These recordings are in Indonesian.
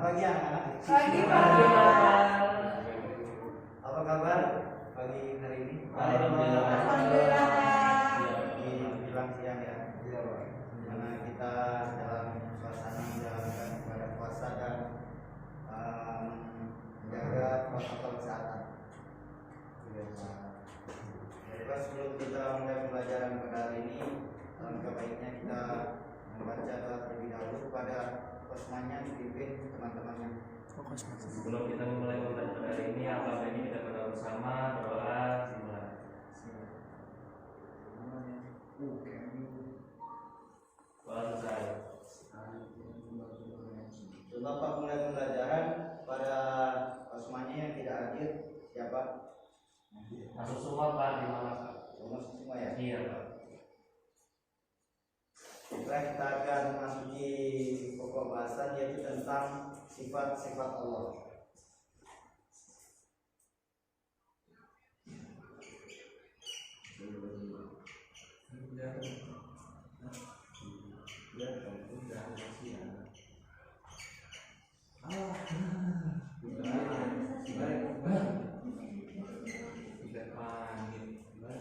pagi anak-anak. Pagi Pak. Apa kabar pagi hari ini? Alhamdulillah. Menjelang siang ya. Karena kita dalam suasana menjalankan ibadah puasa dan menjaga protokol kesehatan. Baiklah, sebelum kita mulai pembelajaran pada hari ini, alangkah baiknya kita membaca doa terlebih dahulu kepada kosmanya dipimpin teman-temannya. Sebelum kita memulai pembelajaran hari ini, alangkah baiknya kita berdoa bersama. Doa dimulai. Doa selesai. Bapak mulai pembelajaran pada kosmanya yang tidak hadir siapa? Masuk semua Pak, di mana Pak? Masuk semua ya? Iya Pak. Setelah kita akan masuki pokok bahasan yaitu tentang sifat-sifat Allah.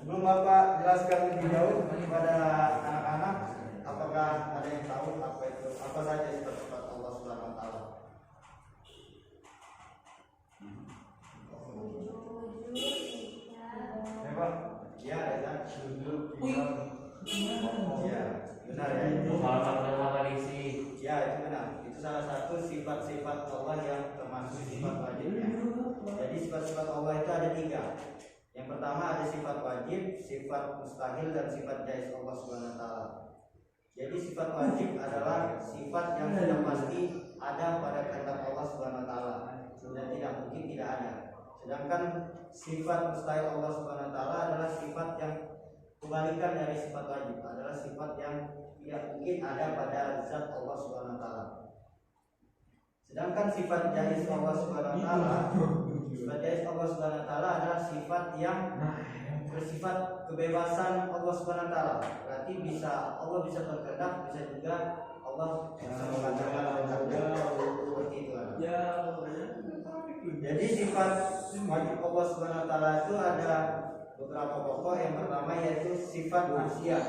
Sebelum Bapak jelaskan lebih jauh kepada anak-anak, apakah ada yang tahu apa saja sifat-sifat Allah Subhanahu wa taala? Pak, ya ada sujud. Ya, benar ya itu. Ya, itu benar. Itu salah satu sifat-sifat Allah yang termasuk sifat wajibnya. Jadi sifat-sifat Allah itu ada 3. Yang pertama ada sifat wajib, sifat mustahil, dan sifat jaiz Allah Subhanahu wa taala. Jadi sifat wajib adalah sifat yang sudah pasti ada pada kehendak Allah Subhanahu wa taala dan tidak mungkin tidak ada. Sedangkan sifat mustahil Allah Subhanahu wa taala adalah sifat yang kebalikan dari sifat wajib, adalah sifat yang tidak mungkin ada pada zat Allah Subhanahu wa taala. Sedangkan sifat jaiz Allah Subhanahu wa taala, sifat jaiz Allah Subhanahu wa taala adalah sifat yang bersifat kebebasan Allah Subhanahu wa taala. Berarti Allah bisa berkehendak, bisa juga Allah bisa mengatakan seperti itu. Jadi sifat wajib Allah Subhanahu wa taala itu ada beberapa pokok. Yang pertama yaitu sifat nasiah.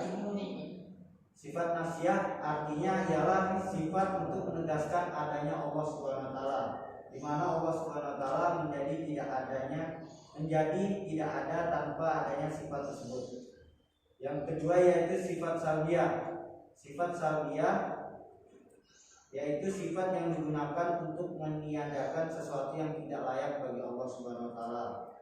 Sifat nasiah artinya ialah sifat untuk menegaskan adanya Allah Subhanahu wa taala, di mana Allah Subhanahu wa taala menjadi tidak ada tanpa adanya sifat tersebut. Yang kedua yaitu sifat salbiyah. Sifat salbiyah yaitu sifat yang digunakan untuk meniadakan sesuatu yang tidak layak bagi Allah Subhanahu wa taala.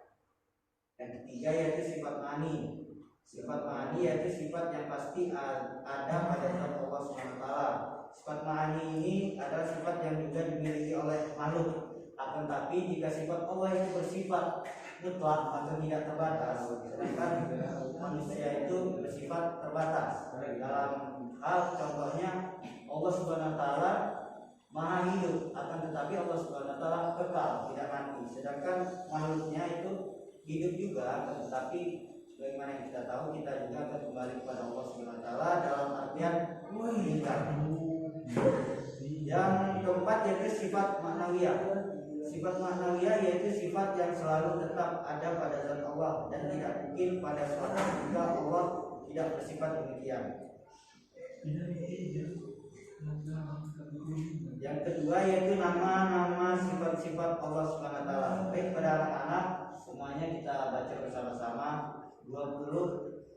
Yang ketiga yaitu sifat ma'ani. Sifat ma'ani yaitu sifat yang pasti ada pada zat Allah Subhanahu wa taala. Sifat ma'ani ini adalah sifat yang juga dimiliki oleh makhluk. Akan tapi jika sifat Allah itu bersifat mutlak atau tidak terbatas, sedangkan manusia itu bersifat terbatas. Dalam hal contohnya Allah Subhanahu wa taala maha hidup, akan tetapi Allah Subhanahu wa taala kekal, tidak mati. Sedangkan makhluknya itu hidup juga, akan tetapi sebagaimana yang kita tahu, kita juga akan kembali kepada Allah Subhanahu wa taala dalam artian meninggal. Yang keempat yaitu sifat maknawiyah. Sifat maknawiyah yaitu sifat yang selalu tetap ada pada zat Allah dan tidak mungkin pada suatu ketika Allah tidak bersifat demikian. Yang kedua yaitu nama-nama sifat-sifat Allah Subhanahu wa taala. Baik pada anak-anak, semuanya kita baca bersama-sama 20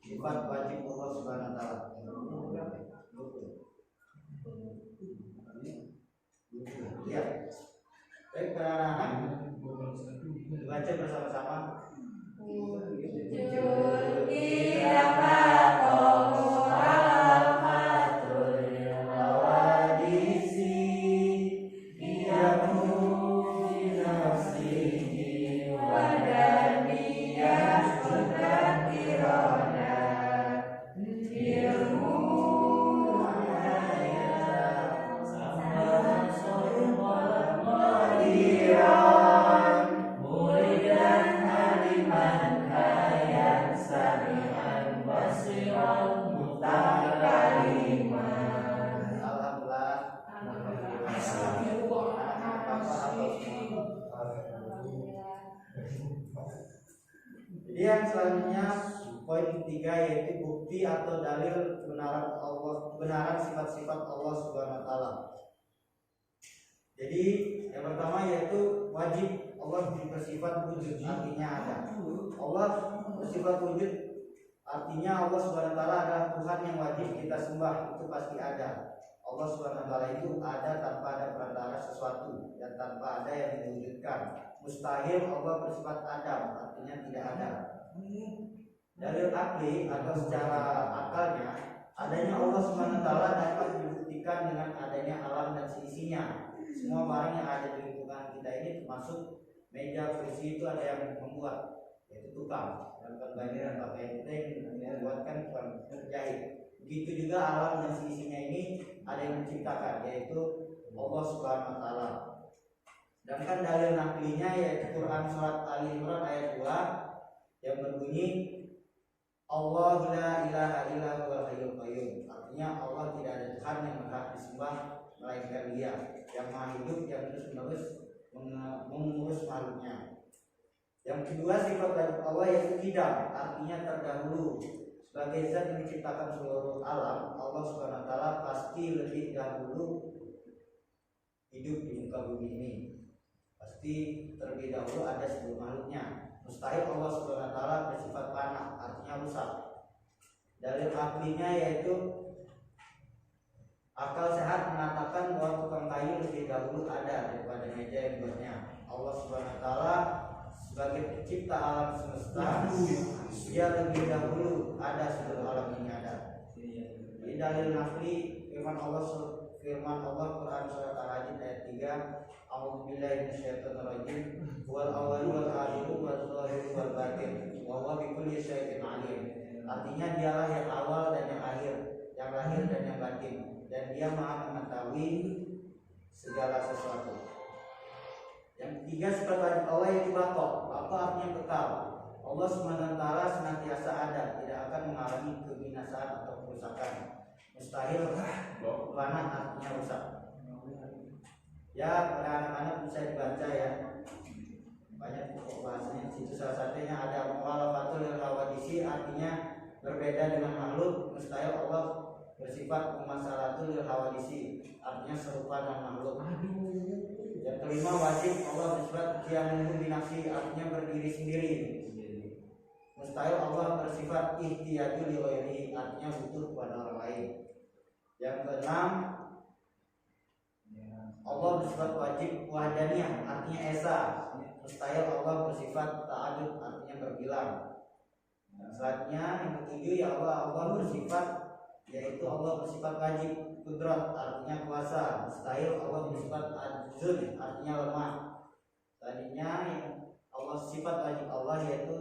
sifat wajib Allah Subhanahu wa taala. Ya. Baik para anak-anak, baca bersama-sama. Mulia dan haliman kaya Jadi yang selanjutnya poin ketiga yaitu bukti atau dalil kebenaran sifat-sifat Allah Subhanahu wa taala. Jadi yang pertama yaitu wajib Allah bersifat wujud, artinya ada. Allah bersifat wujud artinya Allah Subhanahu wa taala adalah Tuhan yang wajib kita sembah, itu pasti ada. Allah Subhanahu wa taala itu ada tanpa ada perantara sesuatu dan tanpa ada yang mewujudkan. Mustahil Allah bersifat adam, artinya tidak ada. Dalil akli atau secara akalnya, adanya Allah Subhanahu wa taala dapat dibuktikan dengan adanya alam dan seisinya. Semua barang yang ada di lingkungan kita ini termasuk meja, kursi itu ada yang membuat, yaitu tukang. Dan banyak pakai yang membuatkan tukang penjahit. Begitu juga alam dan seisinya ini ada yang menciptakan, yaitu Allah Subhanahu wa taala. Sedangkan dalil naklinya yaitu Quran surat Ali Imran ayat 2 yang berbunyi Allah la ilaha illa huwal hayyul qayyum. Artinya Allah tidak ada Tuhan yang berhak disembah melainkan Dia yang maha hidup yang terus-menerus mengurus makhluknya. Yang kedua sifat dari Allah yaitu qidam, artinya terdahulu. Sebagai zat yang menciptakan seluruh alam, Allah Subhanahu wa taala pasti lebih dahulu hidup di muka bumi ini. Pasti terlebih dahulu ada sebelum makhluknya. Mustahil Allah Subhanahu wa taala bersifat fana, artinya rusak. Dalil aklinya yaitu akal sehat mengatakan bahwa tukang kayu lebih dahulu ada daripada meja yang buatnya. Allah Subhanahu wa taala sebagai pencipta alam semesta, Dia lebih dahulu ada sebelum alam ini ada. Di dalil nafli firman Allah Quran surat Al-Hadid ayat 3, A'udzubillahi minasyaitonir rajim, wal awwal wal akhir wal zahir wal batin, wa huwa bikulli syai'in alim. Artinya Dialah yang awal dan yang akhir, yang lahir dan yang batin, dan Dia Maha mengetahui segala sesuatu. Yang ketiga sifat wajib Allah yaitu baqa. Baqa artinya kekal. Allah Subhanahu wa taala senantiasa ada, tidak akan mengalami kebinasaan atau kerusakan. Mustahil fana artinya rusak. Ya, pada anak-anak bisa dibaca ya. Banyak pokok bahasanya. Itu salah satunya ada mukhalafatul hawadisi, artinya berbeda dengan makhluk. Mustahil Allah bersifat mumasalatul hawadisi, artinya serupa dengan makhluk. Yang kelima wajib Allah bersifat qiyamun binafsi, artinya berdiri sendiri. Mustahil Allah bersifat ihtiyaju li ghairihi, artinya butuh kepada orang lain. Yang keenam Allah bersifat wajib wahdaniyah, artinya esa. Mustahil Allah bersifat ta'adud, artinya berbilang. Selanjutnya yang ketujuh ya Allah bersifat, yaitu Allah bersifat wajib kudrat, artinya kuasa. Mustahil Allah bersifat ajzun, artinya lemah. Selanjutnya yang Allah sifat wajib Allah yaitu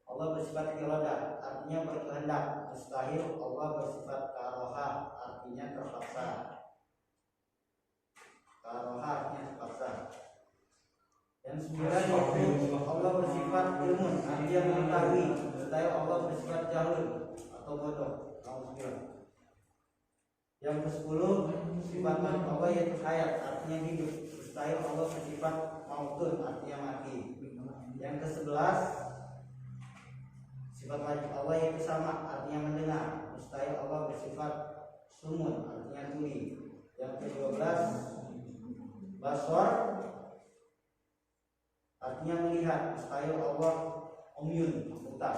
Allah bersifat iradah, artinya berkehendak. Mustahil Allah bersifat karohah, artinya terpaksa. Karohah artinya terpaksa. Yang sembilan yaitu Allah bersifat ilmu, artinya mengetahui. Mustahil Allah bersifat jahil atau bodoh. Yang ke-10 sifat Allah yaitu hayat, artinya hidup. Mustahil Allah bersifat mautun, artinya mati. Yang ke-11 sifat wajib Allah yaitu sama, artinya mendengar. Mustahil Allah bersifat sumun, artinya tuli. Yang ke-12 basar, artinya melihat. Mustahil Allah umyun, buta.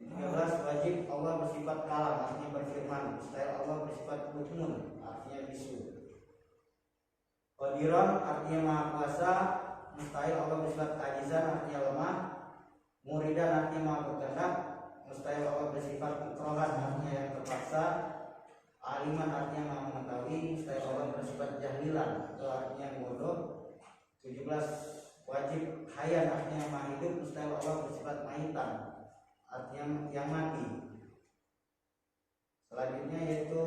13 wajib Allah bersifat kalam, artinya berfirman. Mustahil Allah bersifat hukmun, artinya bisu. Qadiran artinya maha kuasa. Mustahil Allah bersifat ajizan, artinya lemah. Muridan artinya maha berkehendak. Mustahil Allah bersifat mukrohan, artinya yang terpaksa. Aliman artinya maha mengetahui. Mustahil Allah bersifat jahlilan, atau artinya bodoh. 17 wajib hayan, artinya maha hidup. Mustahil Allah bersifat maitan, artinya yang mati. Selanjutnya yaitu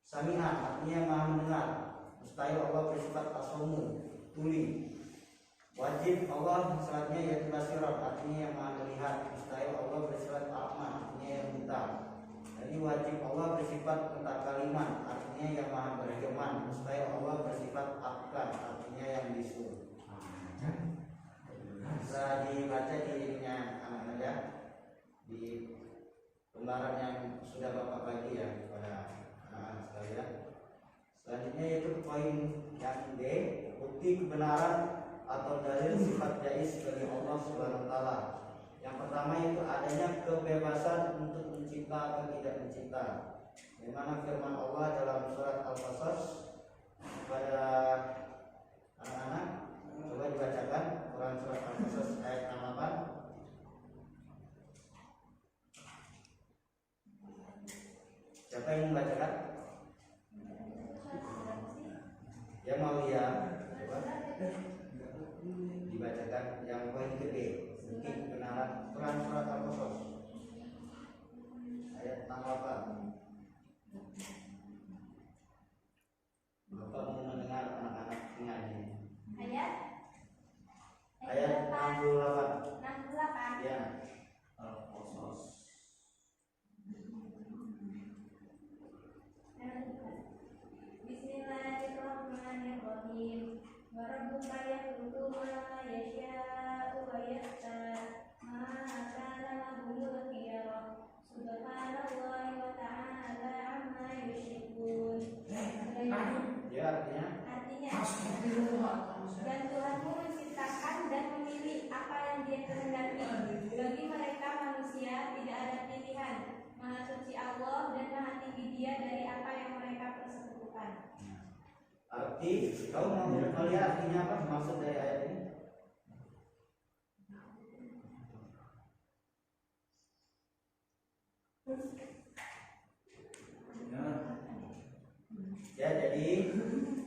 sami'an, artinya maha mendengar. Mustahil Allah bersifat asomu, tuli. Wajib Allah selanjutnya yaitu basiran, artinya yang maha melihat. Mustahil Allah bersifat a'ma, artinya yang buta. Jadi wajib Allah bersifat mutakaliman, artinya yang maha berfirman. Mustahil Allah bersifat aklan, artinya yang bisu. bisa dibaca di ininya anak-anak ya, di lembaran yang sudah Bapak bagi ya kepada anak-anak sekalian. Selanjutnya yaitu poin yang D, bukti kebenaran atau dalil sifat jaiz bagi Allah Subhanahu wa taala. Yang pertama itu adanya kebebasan untuk mencipta atau tidak mencipta. Di mana firman Allah dalam surat Al-Qasas kepada anak-anak, coba dibacakan Quran surat Al-Qasas ayat 68. Siapa yang membacakan? Ya mau ya, coba dibacakan yang poin gede, bukti kebenaran Quran surat Al-Qasas ayat 68. Bapak mau mendengar anak-anak ngaji. Ayat 68. Ya. Al-Qasas. Bismillahirrahmanirrahim. Wa rabbuka yakhluqu ma yasha'u wa yakhtar ma kana lahumul khiyarah. Subhanallahi wa ta'ala amma yusyrikun. Ya artinya dan Tuhanmu menciptakan dan memilih apa yang Dia kehendaki. Bagi mereka manusia tidak ada pilihan. Maha suci Allah dan maha tinggi Dia dari apa yang mereka persekutukan. arti, kau mau melihat artinya apa maksud dari ayat ini? Ya, jadi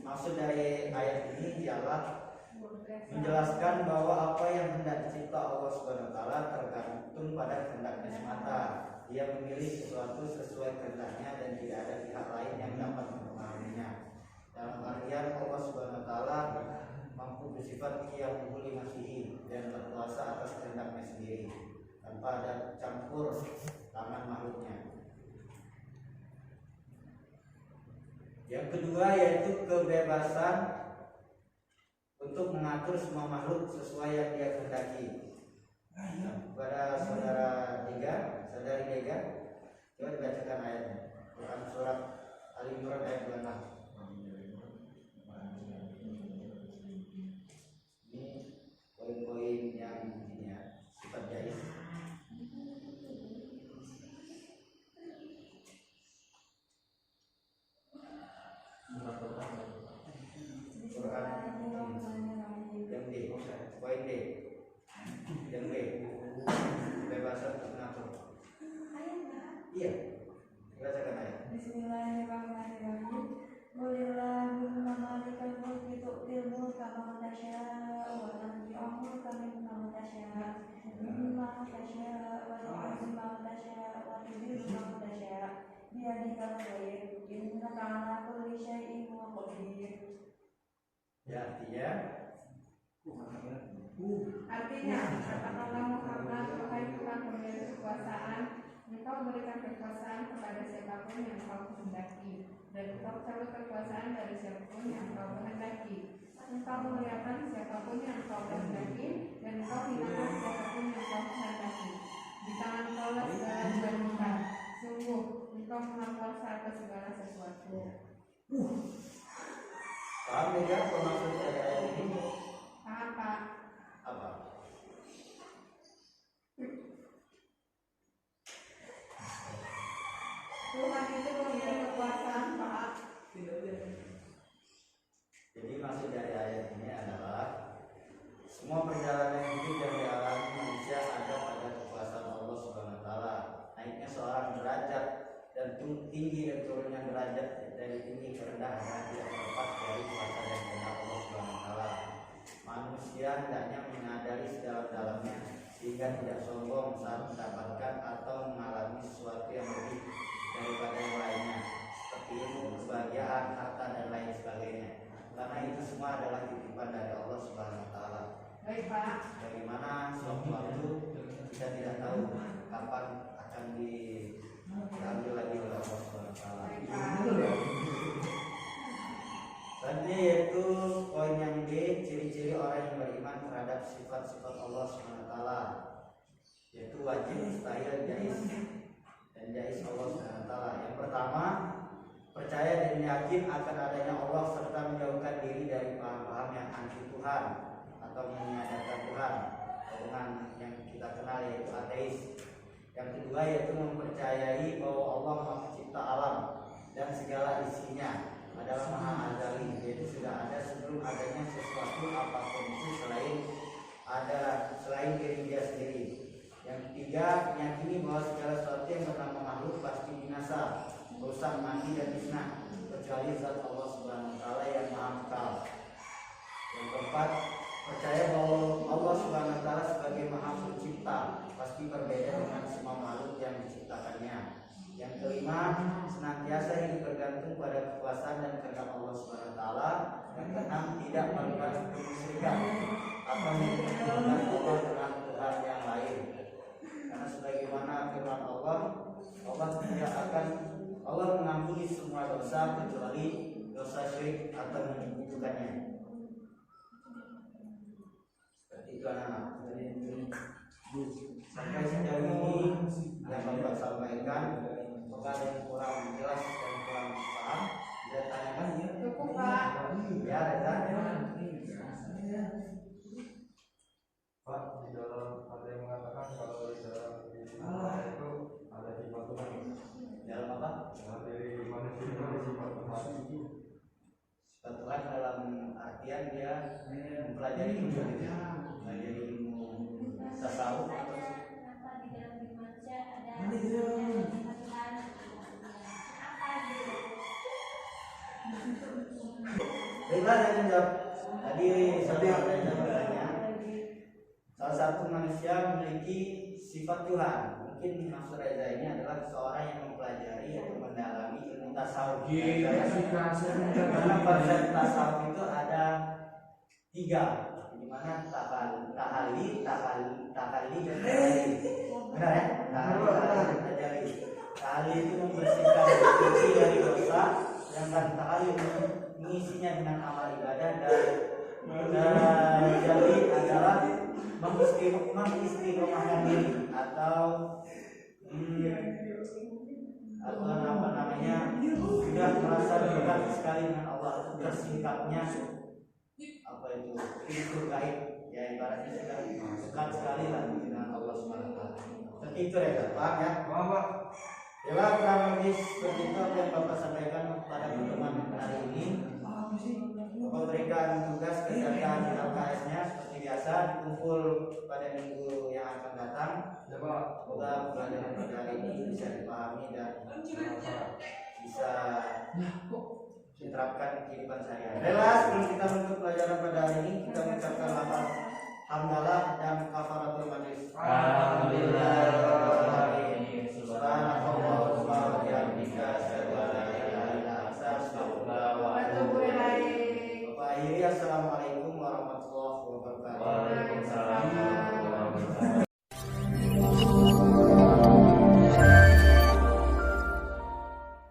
maksud dari ayat ini ialah menjelaskan bahwa apa yang hendak dicipta Allah Subhanahu wa taala tergantung pada kehendaknya semata. Dia memilih sesuatu sesuai kehendaknya dan tidak ada pihak lain yang dapat mempengaruhinya. Dalam artian Allah Subhanahu wa taala mampu bersifat qiyamul limasihi dan berkuasa atas kehendaknya sendiri tanpa ada campur tangan makhluknya. Yang kedua yaitu kebebasan untuk mengatur semua makhluk sesuai yang Dia kehendaki. Kepada saudari Dega, coba dibacakan ayatnya. Quran surat Al-Imran ayat 26. Ini poin-poin yang ini ya, sifat jaiz. Yang D, poin D. Yang B, kebebasan untuk mengatur. Iya, bacakan ayat. Bismillahirrahmanirrahim. Qulillahumma malikal mulki tu'til mulka man tasya' wa tanzi'ul mulka mimman tasya' mimman tasya' wa tu'izzu man tasya' wa tudhillu man tasya' biyadikal khair innaka 'ala kulli syai'in qadir. Ya, artinya katakanlah Muhammad, wahai Tuhan pemilik kekuasaan, Engkau berikan kekuasaan kepada siapapun yang Engkau kehendaki, dan Engkau cabut kekuasaan dari siapapun yang Engkau kehendaki. Engkau memuliakan siapapun yang Engkau kehendaki, dan Engkau hinakan siapapun yang Engkau kehendaki. Di tangan Engkau lah segala kebajikan. Sungguh, Engkau maha kuasa atas segala sesuatu. paham ya apa maksud dari ayat ini? Paham, Pak? Apa? Tuhan itu memberi kekuasaan, Pak. Jadi maksud dari ayat ini adalah semua perjalanan hidup yang dialami manusia ada pada kekuasaan Allah Subhanahu wa taala. Naiknya seorang derajat dan tinggi dan turunnya derajat dari tinggi ke rendah adalah tidak terlepas dari kuasa dan kehendak Allah Subhanahu wa taala. Manusia hendaknya menyadari sedalam-dalamnya sehingga tidak sombong saat mendapatkan atau mengalami sesuatu yang lebih daripada yang lainnya, seperti ilmu, kebahagiaan, harta dan lain sebagainya. Karena itu semua adalah titipan dari Allah Subhanahu wa taala. Baik, Pak. Bagaimana suatu waktu kita tidak tahu kapan akan diambil lagi oleh Allah Subhanahu wa taala. Selanjutnya yaitu poin yang D, ciri-ciri orang yang beriman terhadap sifat-sifat Allah SWT, yaitu wajib, mustahil, jais, dan jais Allah SWT. Yang pertama, percaya dan yakin akan adanya Allah serta menjauhkan diri dari paham-paham yang anti Tuhan atau meniadakan Tuhan, dengan yang kita kenal yaitu ateis. Yang kedua yaitu mempercayai bahwa Allah Maha Pencipta alam dan segala isinya adalah Maha Azali, yaitu sudah ada sebelum adanya sesuatu apapun itu selain diri dia sendiri. Yang ketiga, meyakini bahwa segala sesuatu yang bernama makhluk pasti binasa, rusak, mati, dan musnah kecuali zat Allah Subhanahu wa taala yang Maha Kekal. Yang keempat, percaya bahwa Allah Subhanahu wa taala sebagai Maha Pencipta pasti berbeda dengan semua makhluk yang diciptakannya. Yang kelima, senantiasa hidup bergantung pada kekuasaan dan kehendak Allah Subhanahu wa taala. Yang keenam, tidak melakukan kemusyrikan atau menyekutukan Allah dengan Tuhan yang lain. Karena sebagaimana firman Allah mengampuni semua dosa kecuali dosa syirik atau menyekutukannya. Seperti itu anak-anak. Sampai sejauh ini yang Bapak sampaikan, apakah ada yang kurang jelas dan kurang paham? Bisa tanyakan ya? Cukup Pak. Ya, Reza. Pak, di dalam ada yang mengatakan kalau di dalam itu ada sifat Tuhan. Dalam apa? Dari manusia itu ada sifat Tuhan. Sifat Tuhan dalam artian dia mempelajari ilmu, mempelajari ilmu tasawuf atau Kenapa di dalam diri manusia ada sifat Tuhan? Apa gitu? Baiklah, saya menjawab. Tadi saya bertanya, salah satu manusia memiliki sifat Tuhan. Mungkin maksud Reza ini adalah seorang yang mempelajari atau mendalami ilmu tasawuf. Karena konsep tasawuf itu ada 3, di mana tahalli, dan tahalli. Benar ya? Tahalli dan tajalli. Tahalli itu membersihkan diri dari dosa, sedangkan tahalli mengisinya dengan amal ibadah, dan tajalli adalah mengistiqomahkan diri atau apa namanya, sudah merasa dekat sekali dengan Allah, bersikapnya apa itu gaib ya, ibaratnya sudah dekat sekali lah dengan Allah SWT. Seperti itu ya, paham ya? Paham Pak? Ya, kurang lebih seperti itu apa yang Bapak sampaikan pada pertemuan hari ini. Bapak berikan tugas kerjakan di LKS-nya seperti biasa, dikumpul pada minggu yang akan datang. Ya Pak. Semoga pelajaran pada hari ini bisa dipahami dan bisa diterapkan di kehidupan sehari-hari. Baiklah, sebelum kita menutup pelajaran pada hari ini, kita mengucapkan lafaz hamdalah dan kafaratul majlis. Alhamdulillah.